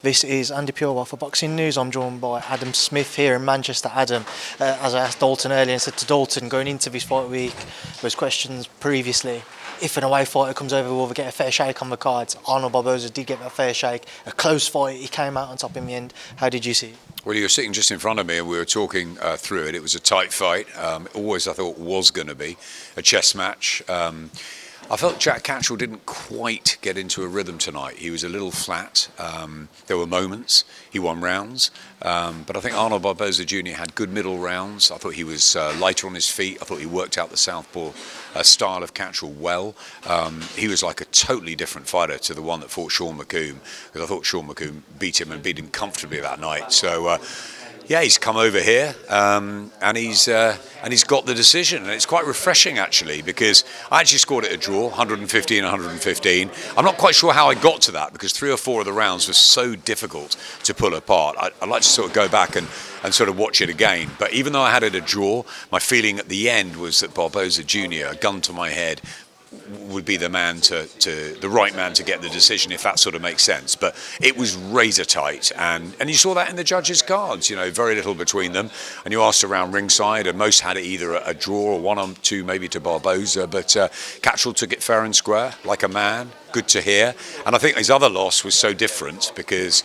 This is Andy Purewell for Boxing News. I'm joined by Adam Smith here in Manchester. Adam, as I asked Dalton earlier and said to Dalton, going into this fight week, those questions previously, if an away fighter comes over, will they get a fair shake on the cards? Barboza did get that fair shake. A close fight, he came out on top in the end. How did you see it? Well, you were sitting just in front of me and we were talking through it. It was a tight fight. Always I thought was going to be a chess match. I felt Jack Catterall didn't quite get into a rhythm tonight. He was a little flat. There were moments. He won rounds. But I think Barboza Jr. had good middle rounds. I thought he was lighter on his feet. I thought he worked out the southpaw style of Catterall well. He was like a totally different fighter to the one that fought Sean McComb, because I thought Sean McComb beat him and beat him comfortably that night. So yeah, he's come over here and he's got the decision, and it's quite refreshing actually, because I actually scored it a draw, 115 115. I'm not quite sure how I got to that, because 3 or 4 of the rounds were so difficult to pull apart. I'd like to sort of go back and sort of watch it again. But even though I had it a draw, my feeling at the end was that Barboza Jr., a gun to my head, would be the right man to get the decision, if that sort of makes sense. But it was razor tight, and you saw that in the judges' cards. You know, very little between them. And you asked around ringside, and most had it either a draw or 1-2 maybe to Barboza. But Catterall took it fair and square, like a man. Good to hear. And I think his other loss was so different, because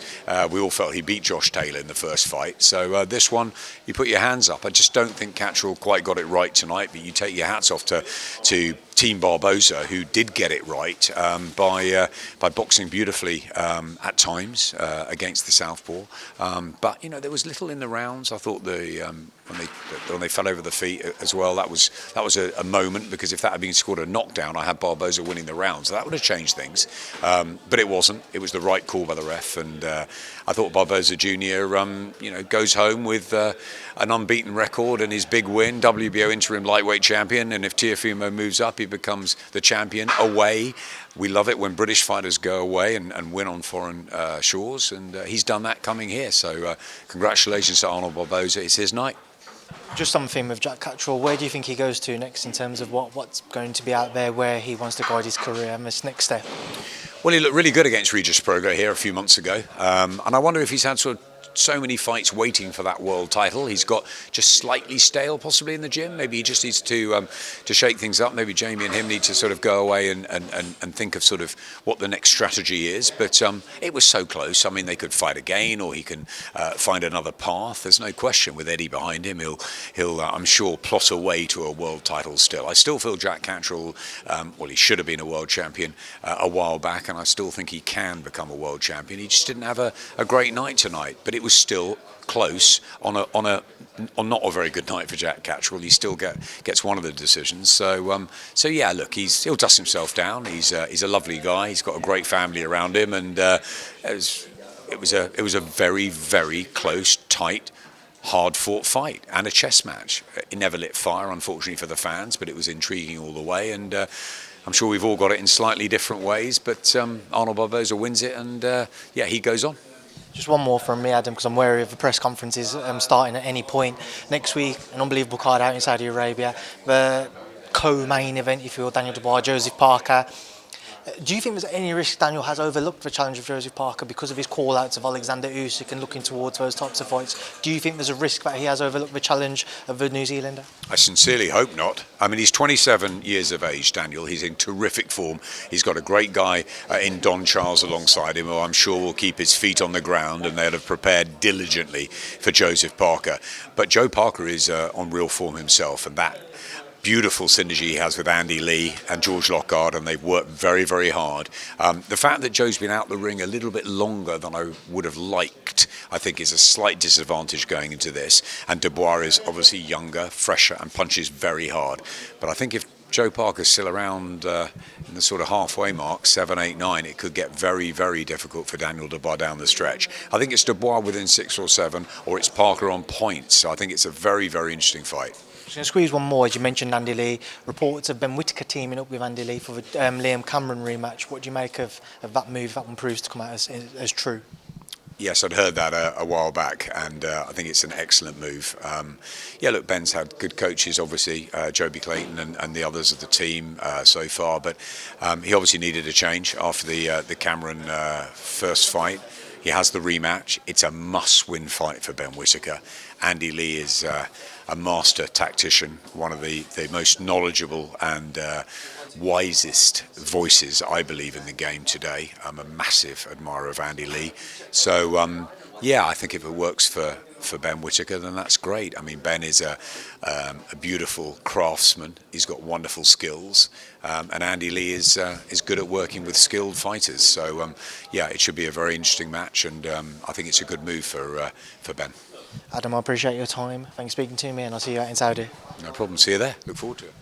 we all felt he beat Josh Taylor in the first fight. So this one, you put your hands up. I just don't think Catterall quite got it right tonight, but you take your hats off to Team Barboza, who did get it right by boxing beautifully at times against the southpaw. But you know, there was little in the rounds. I thought when they fell over the feet as well, that was a moment, because if that had been scored a knockdown, I had Barboza winning the round, so that would have changed things. But it wasn't. It was the right call by the ref, and I thought Barboza Jr. Goes home with an unbeaten record and his big win, WBO interim lightweight champion. And if Teofimo moves up, he becomes the champion away. We love it when British fighters go away and win on foreign shores, and he's done that coming here. So congratulations to Arnold Barboza. It's his night. Just something with Jack Catterall, where do you think he goes to next in terms of what's going to be out there, where he wants to guide his career and this next step? Well, he looked really good against Regis Prograis here a few months ago, and I wonder if he's had so many fights waiting for that world title. He's got just slightly stale possibly in the gym. Maybe he just needs to shake things up. Maybe Jamie and him need to sort of go away and think of sort of what the next strategy is. But it was so close. I mean, they could fight again, or he can find another path. There's no question with Eddie behind him. He'll I'm sure plot a way to a world title still. I still feel Jack Catterall, he should have been a world champion a while back, and I still think he can become a world champion. He just didn't have a great night tonight, but it was still close on not a very good night for Jack Catterall. He still gets one of the decisions. So yeah, look, he'll dust himself down. He's a lovely guy. He's got a great family around him, and it was a very, very close, tight, hard-fought fight and a chess match. It never lit fire, unfortunately for the fans, but it was intriguing all the way. And I'm sure we've all got it in slightly different ways, but Arnold Barboza wins it, and yeah, he goes on. Just one more from me, Adam, because I'm wary of the press conferences starting at any point. Next week, an unbelievable card out in Saudi Arabia. The co-main event, if you will, Daniel Dubois, Joseph Parker. Do you think there's any risk Daniel has overlooked the challenge of Joseph Parker because of his call-outs of Alexander Usyk and looking towards those types of fights? Do you think there's a risk that he has overlooked the challenge of the New Zealander? I sincerely hope not. I mean, he's 27 years of age, Daniel. He's in terrific form. He's got a great guy in Don Charles alongside him, who I'm sure will keep his feet on the ground, and they'll have prepared diligently for Joseph Parker. But Joe Parker is on real form himself, and that beautiful synergy he has with Andy Lee and George Lockhart, and they've worked very, very hard. The fact that Joe's been out the ring a little bit longer than I would have liked, I think, is a slight disadvantage going into this. And Dubois is obviously younger, fresher, and punches very hard. But I think if Joe Parker's still around in the sort of halfway mark, 7, 8, 9, it could get very, very difficult for Daniel Dubois down the stretch. I think it's Dubois within 6 or 7, or it's Parker on points. So I think it's a very, very interesting fight. Just going to squeeze one more. As you mentioned Andy Lee, reports of Ben Whittaker teaming up with Andy Lee for the Liam Cameron rematch. What do you make of that move? That one proves to come out as true. Yes, I'd heard that a while back, and I think it's an excellent move. Yeah, look, Ben's had good coaches, obviously, Joby Clayton and the others of the team so far, but he obviously needed a change after the Cameron first fight. He has the rematch. It's a must-win fight for Ben Whittaker. Andy Lee is a master tactician, one of the most knowledgeable and wisest voices, I believe, in the game today. I'm a massive admirer of Andy Lee. So, yeah, I think if it works for Ben Whittaker, then that's great. I mean, Ben is a beautiful craftsman. He's got wonderful skills, and Andy Lee is good at working with skilled fighters. So, yeah, it should be a very interesting match, and I think it's a good move for Ben. Adam, I appreciate your time. Thanks for speaking to me, and I'll see you out in Saudi. No problem. See you there. Look forward to it.